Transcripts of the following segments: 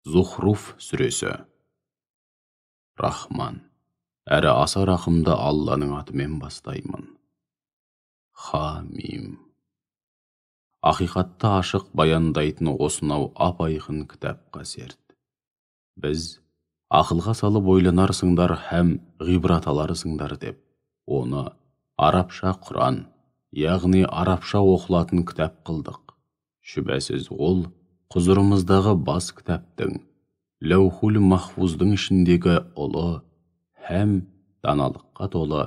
Zuhруф сүресі. Рахман, әрі аса рақымды Алланың атымен бастаймын. Хамим. Ақиқатты ашық баяндайтын осынау ап-айқын кітапқа серт. Біз ақылға салып ойланарсыңдар һәм ғибрат аларсыңдар деп, оны арабша Құран, яғни арабша оқылатын кітап қылдық. Шүбәсіз ол құзырымыздағы бас кітаптың, Ләухул Махфуздың ішіндегі ұлы һәм даналыққа толы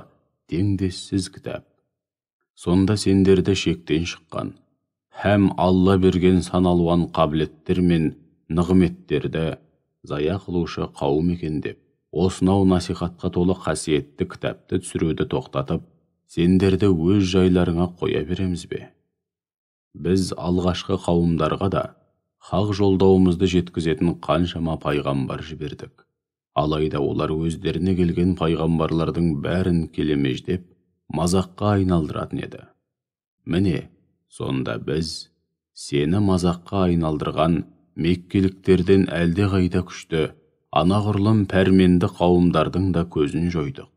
теңдессіз кітап. Сонда сендерді шектен шыққан һәм Алла берген саналуан қабілеттер мен нығметтерді зая қылушы қауым екен деп, осынау насихатқа толы қасиетті кітапты түсіруді тоқтатып, сендерді өз жайларыңа қоя береміз бе? Біз алғашқы қауымдарға да хақ жолдауымызды жеткізетін қаншама пайғамбар жібердік. Алайда олар өздеріне келген пайғамбарлардың бәрін келемеждеп, мазаққа айналдыратын еді. Міне, сонда біз сені мазаққа айналдырған меккеліктерден әлде қайда күшті, анағұрлым пәрменді қауымдардың да көзін жойдық.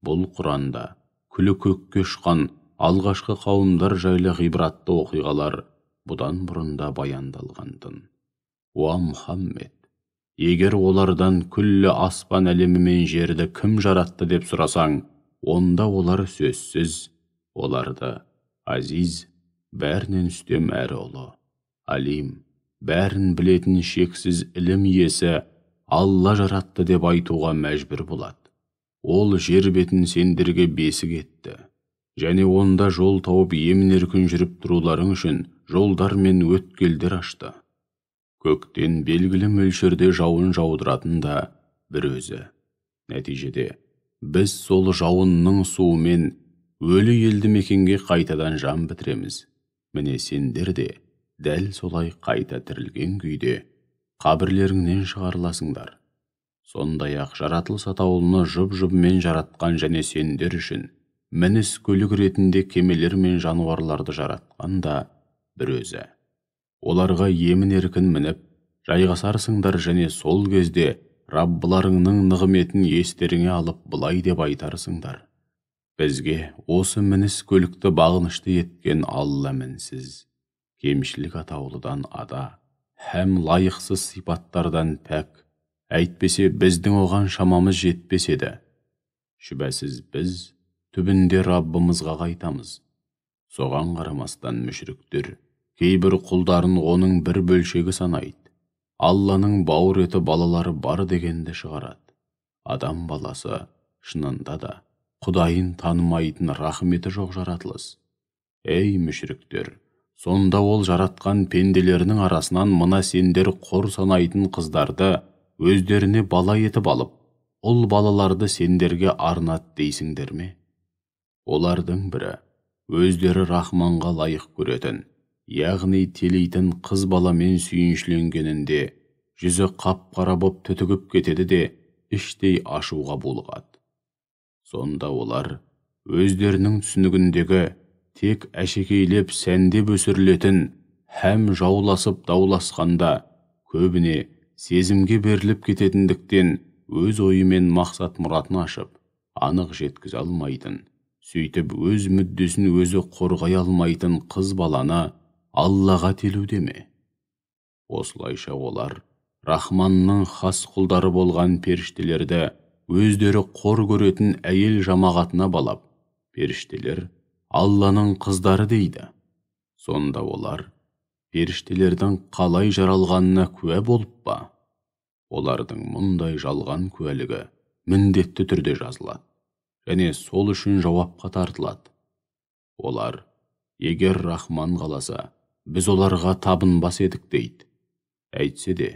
Бұл Құранда күлі көкке ұшқан алғашқы қауымдар жайлы ғибратты оқиғалар бұдан бұрында баяндалғандын. Уа Мұхаммед, егер олардан күллі аспан әлемі мен жерді кім жаратты деп сұрасаң, онда олар сөзсіз, оларды Азиз, бәрінен үстем әрі ұлы, Алим, бәрін білетін шексіз ілім иесі Алла жаратты деп айтуға мәжбүр болады. Ол жер бетін сендерге бесік етті, және онда жол тауып емін-еркін жүріп тұруларың үшін жолдар мен өткелдер ашты. Көктен белгілі мөлшерде жауын жаудыратын да бір өзі. Нәтижеде, біз сол жауынның суымен өлі елді мекенге қайтадан жан бітіреміз. Міне сендер де дәл солай қайта тірілген күйде қабірлеріңнен шығарыласыңдар. Сондай-ақ жаратылыс атаулыны жұп-жұбымен жаратқан және сендер үшін мініс көлік ретінде кемелер мен жануарларды жаратқан да бір өзі. Оларға емін-еркін мініп, жайғасарсыңдар және сол кезде Раббыларыңның нығметін естеріңе алып былай деп айтарсыңдар. Бізге осы мініс көлікті бағынышты еткен Алла мінсіз, кемшілік атаулыдан ада, һәм лайықсыз сипаттардан пәк, әйтпесе біздің оған шамамыз жетпес еді. Шүбәсіз біз түбінде Раббымызға қайтамыз. Соған қарамастан мүшриктер кейбір құлдарын оның бір бөлшегі санайды. Алланың бауыр еті балалары бар дегенді шығарады. Адам баласы шынында да Құдайын танымайтын рахметі жоқ жаратылыс. Ей мүшриктер, сонда ол жаратқан пенделерінің арасынан мына сендер қор санайтын қыздарды өздеріне бала етіп алып, ұл балаларды сендерге арнат дейсіңдер ме? Олардың бірі өздері Рахманға лайық көретін, яғни телейтін қыз баламен сүйіншіленгенінде жүзі қап-қара боп түтігіп кетеді де іштей ашуға булығады. Сонда олар өздерінің түсінігіндегі тек әшекейлеп сәндеп өсірілетін һәм жауласып дауласқанда көбіне сезімге беріліп кететіндіктен өз ойы мен мақсат мұратын ашып, анық жеткізе алмайтын, сөйтіп өз мүддесін өзі қорғай алмайтын қыз баланы Аллаға телуде ме? Осылайша олар Рахманның хас құлдары болған періштелерді өздері қор көретін әйел жамағатына балап, періштелер Алланың қыздары дейді. Сонда олар періштелердің қалай жаралғанына куә болып па? Олардың мұндай жалған куәлігі міндетті түрде жазылады, және сол үшін жауапқа тартылады. Олар, егер Рахман қаласа, біз оларға табынбас едік дейді. Әйтсе де,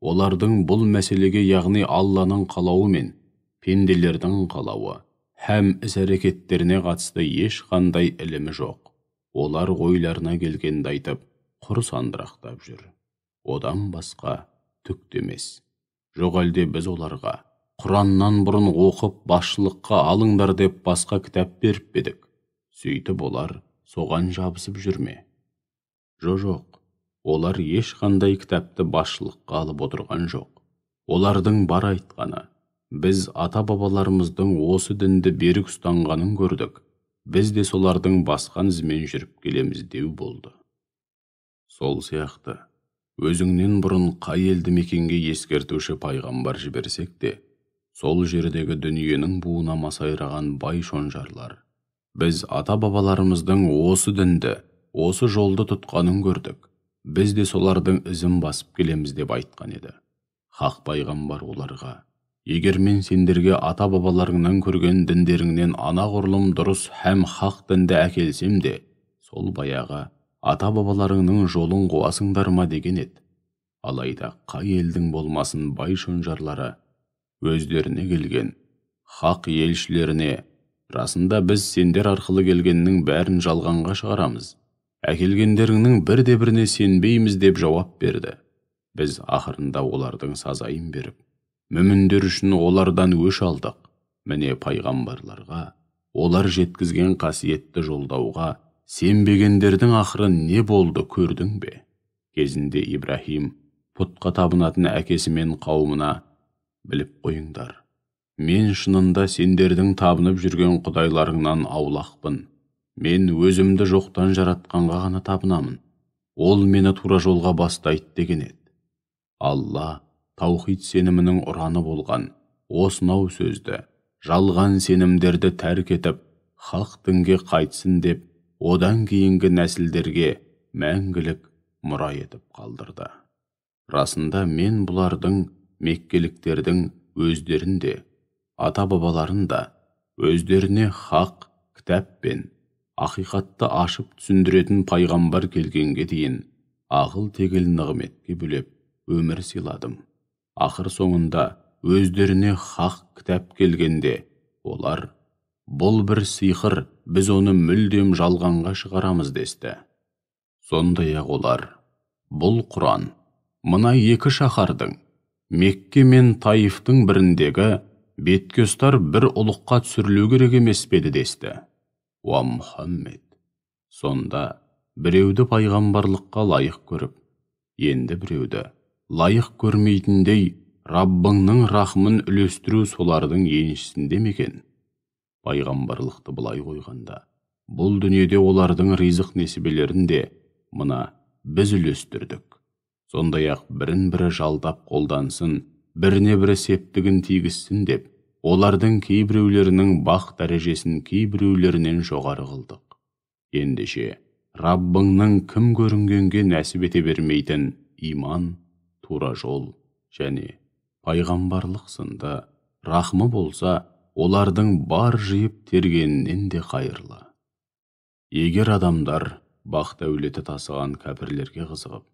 олардың бұл мәселеге, яғни Алланың қалауы мен пенделердің қалауы һәм іс-әрекеттеріне қатысты ешқандай ілімі жоқ. Олар ойларына келгенді айтып, құр сандырақтап жүр. Одан басқа түк емес. Жоқ әлде біз оларға Құраннан бұрын оқып басшылыққа алыңдар деп басқа кітап беріп едік. Сөйтіп олар соған жабысып жүрме? Жоқ, Олар ешқандай кітапты басшылыққа алып отырған жоқ. Олардың бар айтқаны: біз ата-бабаларымыздың осы дінді берік ұстанғанын көрдік, біз де солардың басқан ізімен жүріп келеміз деу болды. Сол сияқты, өзіңнен бұрын қай елді мекенге ескертуші пайғамбар жіберсек те, сол жердегі дүниенің буына масайраған бай шонжарлар: біз ата-бабаларымыздың осы дінді, осы жолды тұтқанын көрдік, біз де солардың ізін басып келеміз деп айтқан еді. Хақ пайғамбар оларға: егер мен сендерге ата-бабаларыңнан көрген діндеріңнен анағұрлым дұрыс һәм хақ дінді әкелсем де, сол баяғы ата-бабаларыңның жолын қуасыңдар ма деген еді. Алайда қай елдің болмасын бай шонжарлары өздеріне келген хақ елшілеріне: расында біз сендер арқылы келгеннің бәрін жалғанға шығарамыз, әкелгендеріңнің бірде-біріне сенбейміз деп жауап берді. Біз ақырында олардың сазайын беріп, мүміндер үшін олардан өш алдық. Міне пайғамбарларға, олар жеткізген қасиетті жолдауға сенбегендердің ақыры не болды көрдің бе? Кезінде Ибрахим пұтқа табынатын әкесі мен қауымына: біліп қойыңдар, мен шынында сендердің табынып жүрген құдайларыңнан аулақпын. Мен өзімді жоқтан жаратқанға ғана табынамын. Ол мені тура жолға бастайды деген еді. Алла таухид сенімінің ұраны болған осынау сөзді, жалған сенімдерді тәрк етіп, хақ дінге қайтсын деп, одан кейінгі нәсілдерге мәңгілік мұра етіп қалдырды. Расында мен бұлардың, меккеліктердің өздерін де, ата-бабаларын да өздеріне хақ, кітап пен ақиқатты ашып түсіндіретін пайғамбар келгенге дейін ағыл-тегіл нығметке бөлеп өмір сыйладым. Ақыр соңында өздеріне хақ кітап келгенде олар: бұл бір сиқыр, біз оны мүлдем жалғанға шығарамыз десті. Сондай-ақ олар: бұл Құран мына екі шаһардың, Мекке мен Таифтың біріндегі бетке ұстар бір ұлыққа түсірілу керек емес пе еді десті. Уа Мұхаммед, сонда біреуді пайғамбарлыққа лайық көріп, енді біреуді лайық көрмейтіндей Раббыңның рахмын үлестіру солардың еншісінде мекен? Пайғамбарлықты былай қойғанда, бұл дүниеде олардың ризық несібелерін де мына біз үлестірдік. Сондай-ақ бірін-бірі жалдап қолдансын, біріне-бірі септігін тигізсін деп, олардың кейбіреулерінің бақ дәрежесін кейбіреулерінен жоғары қылдық. Ендеше Раббыңның кім көрінгенге нәсіп ете бермейтін иман, тура жол және пайғамбарлық сынды рахмы болса, олардың бар жиып тергенінен де қайырлы. Егер адамдар бақ дәулеті тасыған кәпірлерге қызығып,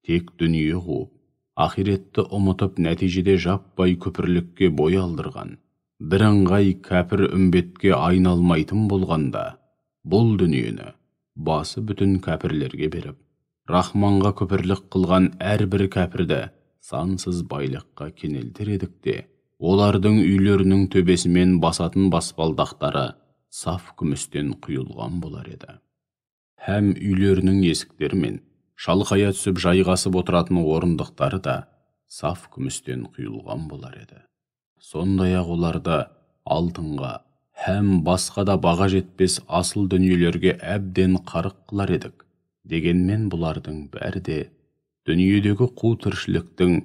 тек дүние қуып, ақиретті ұмытып, нәтижеде жаппай күпірлікке бой алдырған бірыңғай кәпір үмбетке айналмайтын болғанда, бұл дүниені басы бүтін кәпірлерге беріп, Рахманға күпірлік қылған әрбір кәпірді сансыз байлыққа кенелтер едік те, олардың үйлерінің төбесімен басатын баспалдақтары саф күмістен құйылған болар еді. Һәм үйлерінің есіктері мен шалқая түсіп жайғасып отыратын орындықтары да саф күмістен құйылған болар еді. Сондай-ақ оларды алтынға һәм басқа да баға жетпес асыл дүниелерге әбден қарық қылар едік. Дегенмен бұлардың бәрі де дүниедегі қу тіршіліктің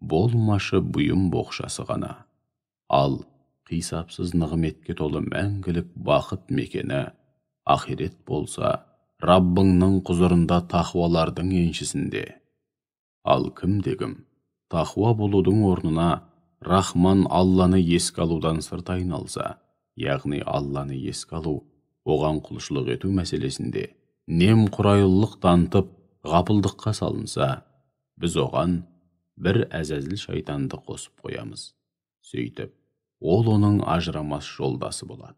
болмашы бұйым боқшасы ғана. Ал қисапсыз нығметке толы мәңгілік бақыт мекені ақирет болса, Раббыңның құзырында тақуалардың еншісінде. Ал кім-дегім тақуа болудың орнына Рахман Алланы еске алудан сырт айналса, яғни Алланы еске алу, оған құлшылық ету мәселесінде немқұрайлылық танытып, ғапылдыққа салынса, біз оған бір әзәзіл шайтанды қосып қоямыз. Сөйтіп, ол оның ажырамас жолдасы болады.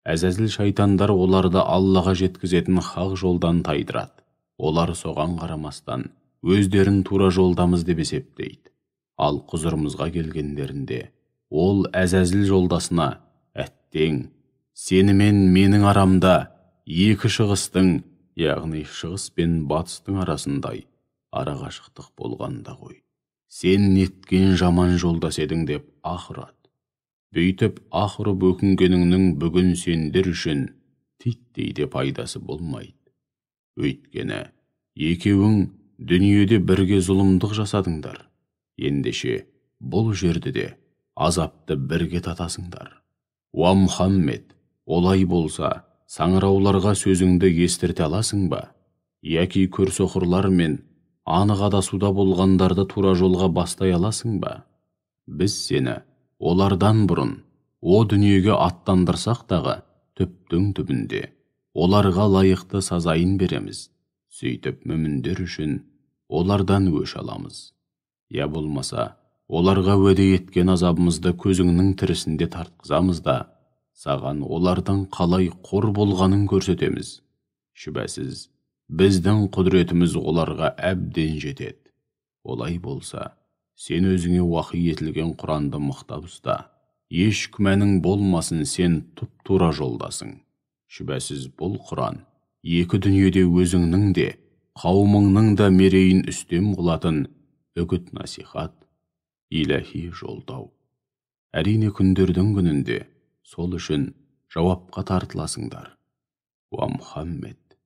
Әзәзіл шайтандар оларды Аллаға жеткізетін хақ жолдан тайдырады. Олар соған қарамастан өздерін тура жолдамыз деп есептейді. Ал құзырымызға келгендерінде ол әзәзіл жолдасына: әттең, сені мен менің арамда екі шығыстың, яғни шығыс пен батыстың арасындай арақашықтық болғанда ғой. Сен неткен жаман жолдас едің деп аһ ұрады. Бүйтіп аһ ұрып өкінгеніңнің бүгін сендер үшін титтей де пайдасы болмайды. Өйткені екеуің дүниеде бірге зұлымдық жасадыңдар. Ендеше бұл жерде де азапты бірге татасыңдар. Уа Мұхаммед, олай болса, саңырауларға сөзіңді естірте аласың ба? Яки көрсоқырлар мен анық адасуда болғандарды тура жолға бастай аласың ба? Біз сені олардан бұрын о дүниеге аттандырсақ дағы түптің түбінде оларға лайықты сазайын береміз. Сөйтіп мүміндер үшін олардан өш аламыз. Я болмаса, оларға уәде еткен азабымызды көзіңнің тірісінде тартқызамыз да, саған олардың қалай қор болғанын көрсетеміз. Шүбәсіз, біздің құдіретіміз оларға әбден жетеді. Олай болса, сен өзіңе уахи етілген Құранды мықтап ұста. Еш күмәнің болмасын, сен тұп-тура жолдасың. Шүбәсіз, бұл Құран екі дүниеде өзіңнің де, қауымыңның да мерейін үстем қылатын үгіт насихат, иләһи жолдау. Әрине күндердің күнінде сол үшін жауапқа тартыласыңдар. Уа Мұхаммед,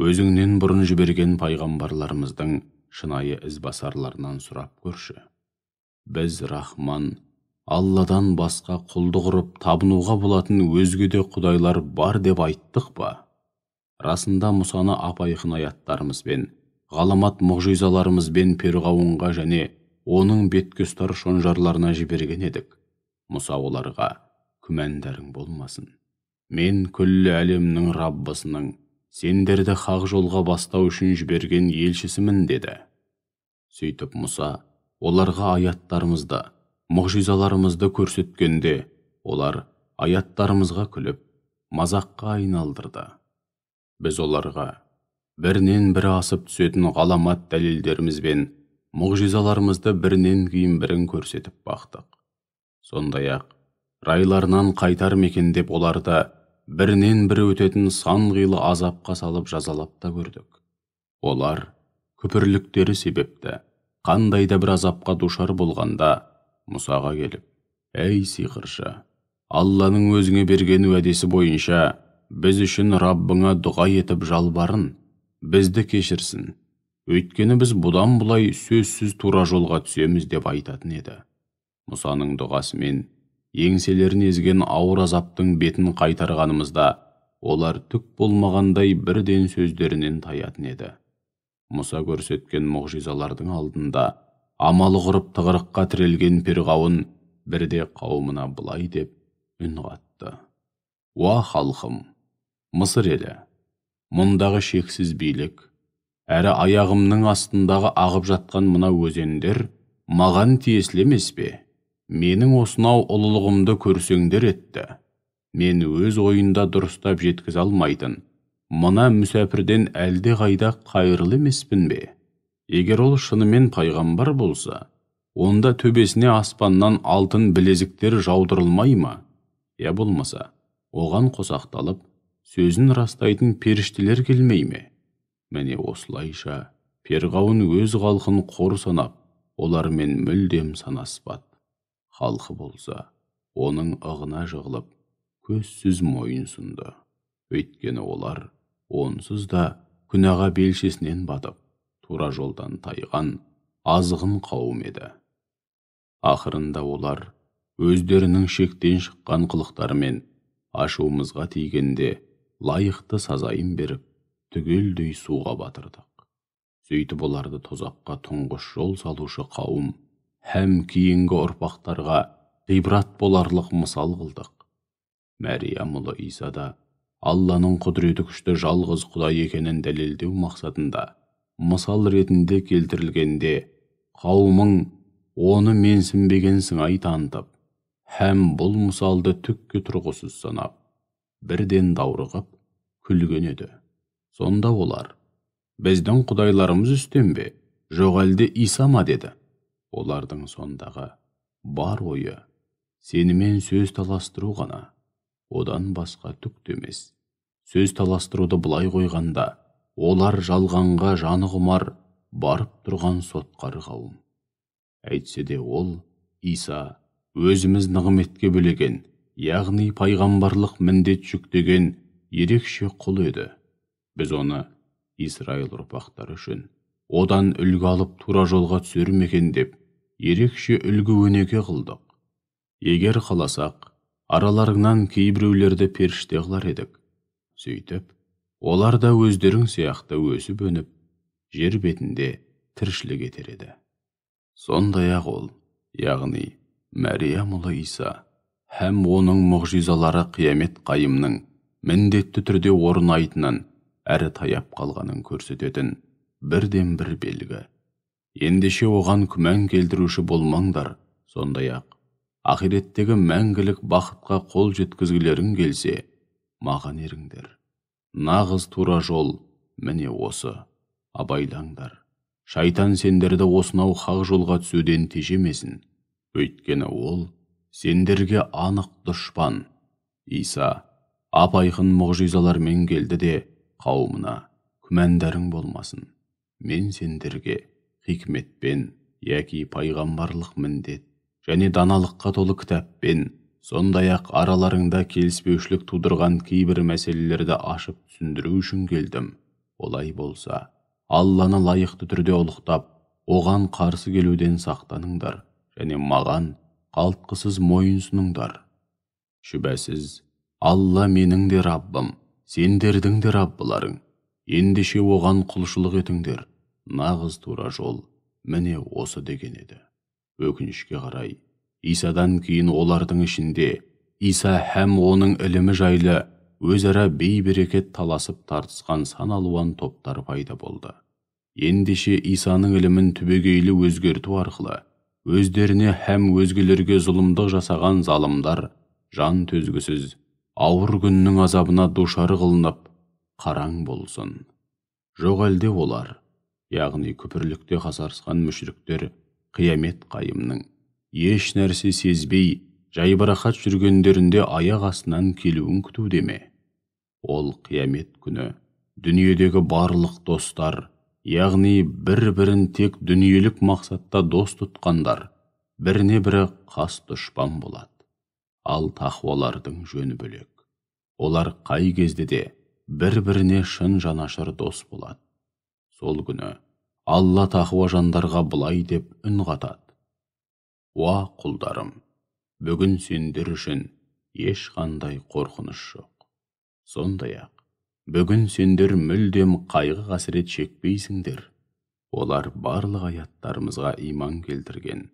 өзіңнен бұрын жіберген пайғамбарларымыздың шынайы ізбасарларынан сұрап көрші. Біз Рахман, Алладан басқа құлдық ұрып табынуға болатын өзге де құдайлар бар деп айттық па? Расында Мұсаны ап-айқын аяттарымызбен, ғаламат мұғжизаларымызбен Перғауынға және оның бетке ұстар шонжарларына жіберген едік. Мұса оларға күмәндарың болмасын. Мен күллі әлемнің Раббысының сендерді хақ жолға бастау үшін жіберген елшісімін деді. Сөйтіп Мұса оларға аяттарымызды, мұғжизаларымызды көрсеткенде, олар аяттарымызға күліп, мазаққа айналдырды. Біз оларға бірінен бірі асып түсетін ғаламат дәлелдерімізбен мұғжизаларымызды бірінен кейін бірін көрсетіп бақтық. Сондай-ақ, райларынан қайтар мекен деп оларды бірінен бірі өтетін сан қилы азапқа салып жазалап та көрдік. Олар күпірліктері себепті қандай да бір азапқа душар болғанда Мұсаға келіп, әй сиқыршы, Алланың өзіңе берген уәдесі бойынша біз үшін Раббыңа дұға етіп жалбарын, бізді кешірсін. Өйткені біз бұдан бұлай сөзсіз тура жолға түсеміз деп айтатын еді. Мұсаның дұғасымен еңселерін ezген ауыр азаптың бетін қайтарғанымызда, олар түк болмағандай бірден сөздерінен таятын еді. Мұса көрсеткен мұғжизалардың алдында амалы құрып тығырыққа тірелген Перғауын бірде қауымына былай деп үн қатты. Уа халқым, Мысыр елі, мұндағы шексіз билік, әрі аяғымның астындағы ағып жатқан мына өзендер маған тиесілі емес пе? Менің осынау ұлылығымды көрсеңдер етті. Мен өз ойында дұрыстап жеткізе алмайтын мына мүсәпірден әлде қайда қайырлы емеспін бе? Егер ол шынымен пайғамбар болса, онда төбесіне аспаннан алтын білезіктер жаудырылмай ма? Я болмаса, оған қосақталып, сөзін растайтын періштелер келмей ме? Міне осылайша Перғауын өз халқын қор санап, олармен мүлдем санаспады. Халқы болса, оның ығына жығылып, көзсіз мойын сұнды. Өйткені олар онсыз да күнәға белшесінен батып, тура жолдан тайған азғын қауым еді. Ақырында олар өздерінің шектен шыққан қылықтарымен ашуымызға тигенде лайықты сазайын беріп, түгелдей суға батырдық. Сөйтіп оларды тозаққа тұңғыш жол салушы қауым һәм кейінгі ұрпақтарға ғибрат боларлық мысал қылдық. Мәриям ұлы Иса да Алланың құдіреті күшті жалғыз Құдай екенін дәлелдеу мақсатында мысал ретінде келтірілгенде, қауымың оны менсінбеген сыңай танытып, һәм бұл мысалды түкке тұрғысыз санап, бірден даурығып, күлген еді. Сонда олар, біздің құдайларымыз үстем бе, жоқ әлде Иса ма деді. Олардың сондағы бар ойы сенімен сөз таластыру ғана, одан басқа түк емес. Сөз таластыруды былай қойғанда, олар жалғанға жаны құмар, барып тұрған сотқар қауым. Әйтсе де ол, Иса, өзіміз нығметке бөлеген, яғни пайғамбарлық міндет жүктеген ерекше құл еді. Біз оны Израиль ұрпақтары үшін одан үлгі алып тура жолға түсер ме екен деп ерекше үлгі өнеге қылдық. Егер қаласақ, араларыңнан кейбіреулерді періште қылар едік. Сөйтіп, олар да өздерің сияқты өсіп өніп, жер бетінде тіршілік етер еді. Сондай-ақ ол, яғни Мәриям ұлы Иса, һәм оның мұғжизалары қиямет қайымның міндетті түрде орнайтынын әрі таяп қалғанын көрсететін бірден бір белгі. Ендеше оған күмән келтіруші болмаңдар. Сондай-ақ, ақиреттегі мәңгілік бақытқа қол жеткізгілерің келсе, маған еріңдер. Нағыз тура жол міне осы. Абайлаңдар. Шайтан сендерді осынау хақ жолға түсуден тежемесін. Өйткені ол сендерге анық дұшпан. Иса ап-айқын мұғжизалармен келді де, қауымына күмәндарың болмасын. Мен сендерге хикметпен, яки пайғамбарлық міндет және даналыққа толы кітаппен, сондай-ақ араларыңда келіспеушілік тудырған кейбір мәселелерді ашып түсіндіру үшін келдім. Олай болса, Алланы лайықты түрде ұлықтап, оған қарсы келуден сақтаныңдар және маған қалтқысыз мойынсұныңдар. Шүбәсіз, Алла менің де Раббым, сендердің де Раббыларың. Ендеше оған құлшылық етіңдер. Нағыз тура жол міне осы деген еді. Өкінішке қарай, Исадан кейін олардың ішінде Иса һәм оның ілімі жайлы өзара бей-берекет таласып тартысқан сан алуан топтар пайда болды. Ендеше Исаның ілімін түбегейлі өзгерту арқылы өздеріне һәм өзгелерге зұлымдық жасаған залымдар жан төзгісіз ауыр күннің азабына душар қылынып қараң болсын. Жоқ әлде олар, яғни күпірлікте қасарысқан мүшриктер, қиямет қайымның еш нәрсе сезбей жайбарақат жүргендерінде аяқ астынан келуін күтуде ме? Ол қиямет күні дүниедегі барлық достар, яғни бір-бірін тек дүниелік мақсатта дос тұтқандар, біріне бірі қас дұшпан болады. Ал тақуалардың жөні бөлек. Олар қай кезде де бір-біріне шын жанашыр дос болады. Сол күні Алла тақуа жандарға былай деп үн қатады. Уа құлдарым, бүгін сендер үшін ешқандай қорқыныш жоқ. Сондай-ақ, бүгін сендер мүлдем қайғы қасірет шекпейсіңдер. Олар барлық аяттарымызға иман келтірген,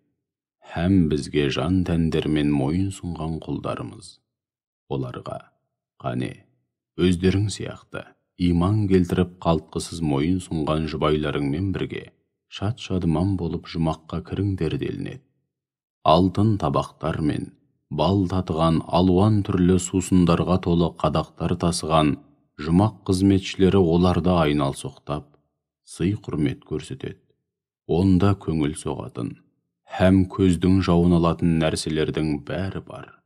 һәм бізге жан тәндермен мойын сұнған құлдарымыз. Оларға, қане, өздерің сияқты иман келтіріп қалтқысыз мойын сұнған жұбайларыңмен бірге шат-шадыман болып жұмаққа кіріңдер делінеді. Алтын табақтар мен бал татыған алуан түрлі сусындарға толы қадақтар тасыған жұмақ қызметшілері оларда айналсоқтап, сый құрмет көрсетеді. Онда көңіл соғатын, һәм көздің жауын алатын нәрселердің бәрі бар.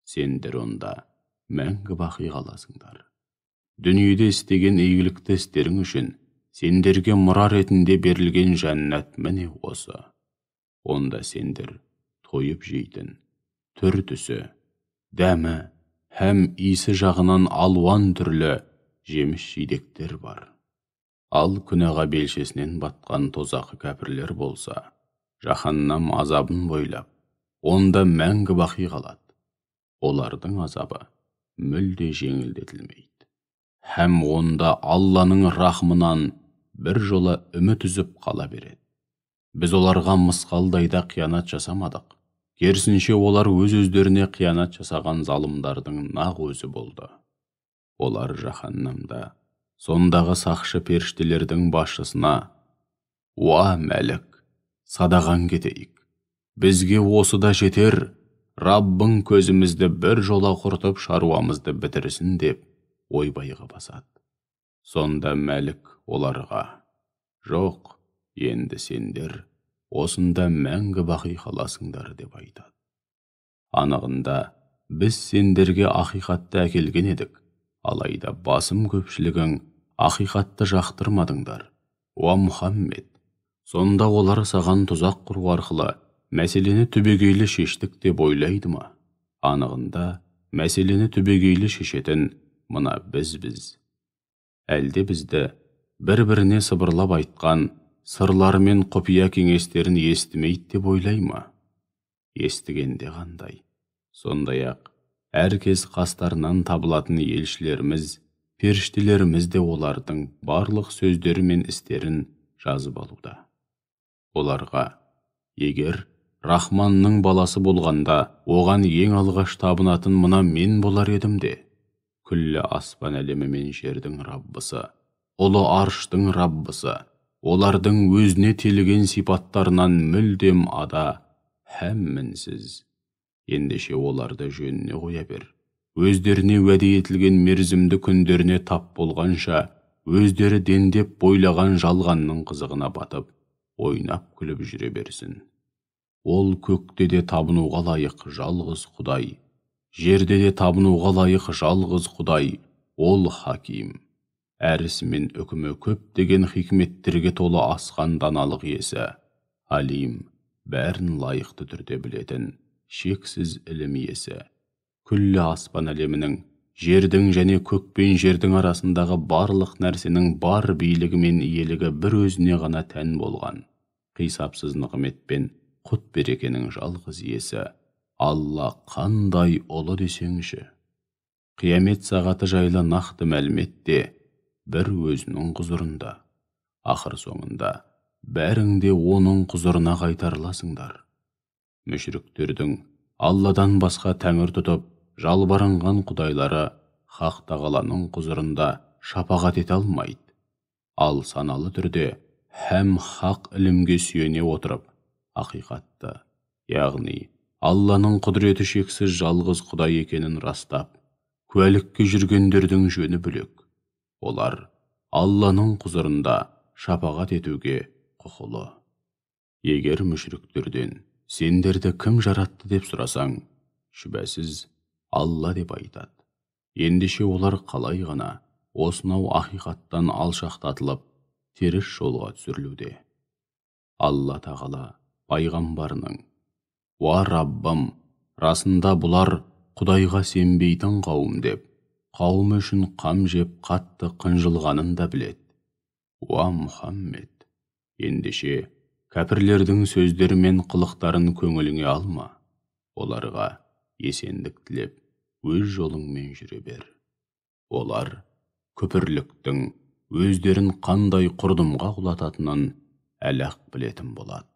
Сендер онда мәңгі бақи қаласыңдар. Дүниеде істеген игілікті істерің үшін сендерге мұра ретінде берілген жәннат міне осы. Онда сендер тойып жейтін, түр-түсі, дәмі һәм иісі жағынан алуан түрлі жеміс-жидектер бар. Ал күнәға белшесінен батқан тозақы кәпірлер болса, жаһаннам азабын бойлап, онда мәңгі бақи қалады. Олардың азабы мүлде жеңілдетілмейді. Һәм онда Алланың рахмынан бір жола үміт үзіп қала береді. Біз оларға мысқалдайда қиянат жасамадық. Керісінше олар өз-өздеріне қиянат жасаған залымдардың нақ өзі болды. Олар жаһаннамда сондағы сақшы періштелердің басшысына: «Уа мәлік, садаған кетейік. Бізге осы да жетер, Раббың көзімізді бір жола құртып шаруамызды бітірсін» деп ойбайға басады. Сонда мәлік оларға: «Жоқ, енді сендер осында мәңгі бақи қаласыңдар» деп айтады. Анығында, біз сендерге ақиқатты әкелген едік, алайда басым көпшілігің ақиқатты жақтырмадыңдар. Уа Мұхаммед, Сонда олар саған тұзақ құру арқылы мәселені түбегейлі шештік деп ойлайды ма? Анығында мәселені түбегейлі шешетін мына бізбіз. Әлде бізді бір-біріне сыбырлап айтқан сырлары мен құпия кеңестерін естімейді деп ойлай ма? Естігенде қандай? Сондай-ақ әркез қастарынан табылатын елшілеріміз, періштелеріміз де олардың барлық сөздері мен істерін жазып алуда. Оларға, егер Рахманның баласы болғанда, оған ең алғаш табынатын мына мен болар едім де, күллі аспан әлемі мен жердің Раббысы, ұлы арштың Раббысы, олардың өзіне теліген сипаттарынан мүлдем ада, һәм мінсіз. Ендеше оларды жөніне қоя бер. Өздеріне уәде етілген мерзімді күндеріне тап болғанша, өздері дендеп бойлаған жалғанның қызығына батып, ойнап күліп жүре берсін. Ол көкте де табынуға лайық жалғыз Құдай, жерде де табынуға лайық жалғыз Құдай, ол Хаким. Әрісі мен үкімі көп деген хикметтерге толы асқан даналық иесі, Алим, бәрін лайықты түрде білетін, шексіз ілім иесі. Күллі аспан әлемінің, жердің және көк пен жердің арасындағы барлық нәрсенің бар билігі мен иелігі бір өзіне ғана тән болған, қисапсыз нығмет пен құт берекенің жалғыз иесі, Алла қандай ұлы десеңші. Қиямет сағаты жайлы нақты мәлімет те бір өзінің құзырында. Ақыр соңында бәрің де оның құзырына қайтарыласыңдар. Мүшріктердің Алладан басқа тәңір тұтып, жалбарынған құдайлары Хақ Тағаланың құзырында шапағат ете алмайды. Ал саналы түрде һәм хақ ілімге сүйене отырып, ақиқатты, яғни Алланың құдіреті шексіз жалғыз Құдай екенін растап, куәлікке жүргендердің жөні бөлек. Олар Алланың құзырында шапағат етуге құқылы. Егер мүшріктерден сендерді кім жаратты деп сұрасаң, шүбәсіз Алла деп айтады. Ендеше олар қалай ғана осынау ақиқаттан алшақтатылып, теріс жолға түсірілуде. Алла Тағала пайғамбарының: «Уа Раббым, расында бұлар Құдайға сенбейтін қауым» деп, қауымы үшін қам жеп қатты қынжылғанын да біледі. Уа Мұхаммед, ендеше кәпірлердің сөздері мен қылықтарын көңіліңе алма, оларға есендік тілеп, өз жолыңмен жүре бер. Олар күпірліктің өздерін қандай құрдымға құлататынын әлі-ақ білетін болады.